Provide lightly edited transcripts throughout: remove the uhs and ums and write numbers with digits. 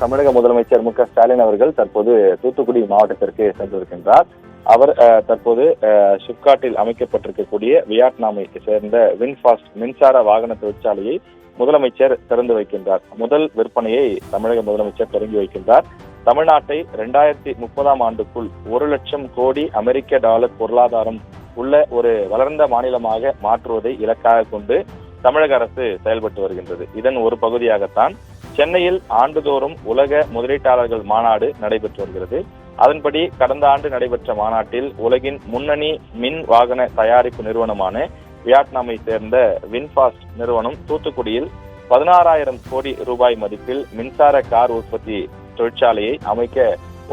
தமிழக முதலமைச்சர் மு.க.ஸ்டாலின் அவர்கள் தற்போது தூத்துக்குடி மாவட்டத்திற்கு சென்றிருக்கின்றார். அவர் தற்போது ஷிப்காட்டில் அமைக்கப்பட்டிருக்கக்கூடிய வியட்நாமை சேர்ந்த வின்ஃபாஸ்ட் மின்சார வாகன தொழிற்சாலையை முதலமைச்சர் திறந்து வைக்கின்றார். முதல் விற்பனையை தமிழக முதலமைச்சர் தொடங்கி வைக்கின்றார். தமிழ்நாட்டை 2030ஆம் ஆண்டுக்குள் 1 லட்சம் கோடி அமெரிக்க டாலர் பொருளாதாரம் உள்ள ஒரு வளர்ந்த மாநிலமாக மாற்றுவதை இலக்காக கொண்டு தமிழக அரசு செயல்பட்டு வருகின்றது. இதன் ஒரு பகுதியாகத்தான் சென்னையில் ஆண்டுதோறும் உலக முதலீட்டாளர்கள் மாநாடு நடைபெற்று வருகிறது. அதன்படி கடந்த ஆண்டு நடைபெற்ற மாநாட்டில் உலகின் முன்னணி மின் வாகன தயாரிப்பு நிறுவனமான வியட்நாமை சேர்ந்த வின்ஃபாஸ்ட் நிறுவனம் தூத்துக்குடியில் 16,000 கோடி ரூபாய் மதிப்பில் மின்சார கார் உற்பத்தி தொழிற்சாலையை அமைக்க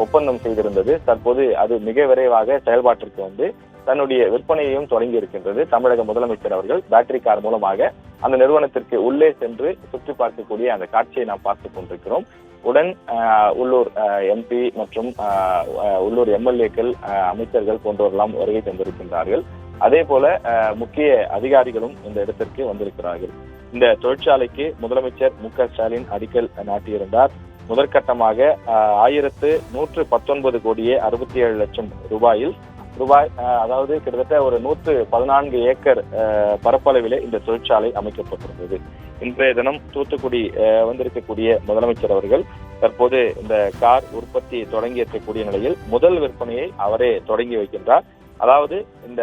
ஒப்பந்தம் செய்திருந்தது. தற்போது அது மிக விரைவாக செயல்பாட்டிற்கு வந்து தன்னுடைய விற்பனையையும் தொடங்கி இருக்கின்றது. தமிழக முதலமைச்சர் அவர்கள் பேட்டரி கார் மூலமாக அந்த நிறுவனத்திற்கு உள்ளே சென்று சுற்றி பார்க்கக்கூடிய அந்த காட்சியை நாம் பார்த்துக் கொண்டிருக்கிறோம். உடன் உள்ளூர் எம்பி மற்றும் உள்ளூர் எம்எல்ஏக்கள், அமைச்சர்கள் போன்றவரெல்லாம் வருகை தந்திருக்கின்றார்கள். அதே போல முக்கிய அதிகாரிகளும் இந்த இடத்திற்கு வந்திருக்கிறார்கள். இந்த தொழிற்சாலைக்கு முதலமைச்சர் மு.க.ஸ்டாலின் அடிக்கல் நாட்டியிருந்தார். முதற்கட்டமாக 1,119 கோடியே 67 லட்சம் ரூபாய், அதாவது கிட்டத்தட்ட ஒரு 114 ஏக்கர் பரப்பளவிலே இந்த தொழிற்சாலை அமைக்கப்பட்டிருந்தது. இன்றைய தினம் தூத்துக்குடி வந்திருக்கக்கூடிய முதலமைச்சர் அவர்கள் தற்போது இந்த கார் உற்பத்தி தொடங்கி இருக்கக்கூடிய நிலையில் முதல் விற்பனையை அவரே தொடங்கி வைக்கின்றார். அதாவது இந்த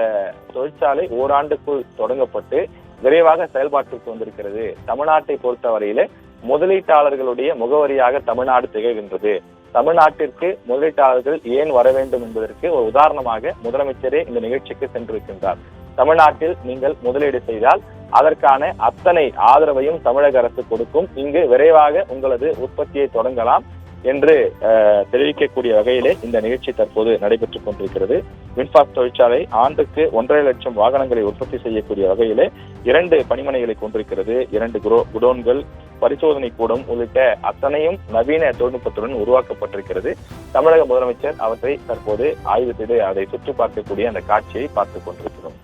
தொழிற்சாலை ஓராண்டுக்குள் தொடங்கப்பட்டு விரைவாக செயல்பாட்டிற்கு வந்திருக்கிறது. தமிழ்நாட்டை பொறுத்தவரையிலே முதலீட்டாளர்களுடைய முகவரியாக தமிழ்நாடு திகழ்கின்றது. தமிழ்நாட்டிற்கு முதலீட்டாளர்கள் ஏன் வர வேண்டும் என்பதற்கு ஒரு உதாரணமாக முதலமைச்சரே இந்த நிகழ்ச்சிக்கு சென்றிருக்கின்றார். தமிழ்நாட்டில் நீங்கள் முதலீடு செய்தால் அதற்கான அத்தனை ஆதரவையும் தமிழக அரசு கொடுக்கும். இங்கு விரைவாக உங்களது உற்பத்தியை தொடங்கலாம் என்று தெரிவிக்கக்கூடிய வகையிலே இந்த நிகழ்ச்சி தற்போது நடைபெற்றுக் கொண்டிருக்கிறது. வின்ஃபாஸ்ட் தொழிற்சாலை ஆண்டுக்கு 1.5 லட்சம் வாகனங்களை உற்பத்தி செய்யக்கூடிய வகையிலே 2 பணிமனைகளை கொண்டிருக்கிறது. 2 குடோன்கள், பரிசோதனை கூடம் உள்ளிட்ட அத்தனையும் நவீன தொழில்நுட்பத்துடன் உருவாக்கப்பட்டிருக்கிறது. தமிழக முதலமைச்சர் அவற்றை தற்போது ஆய்வு செய்து அதை சுற்றி பார்க்கக்கூடிய அந்த காட்சியை பார்த்துக் கொண்டிருக்கிறோம்.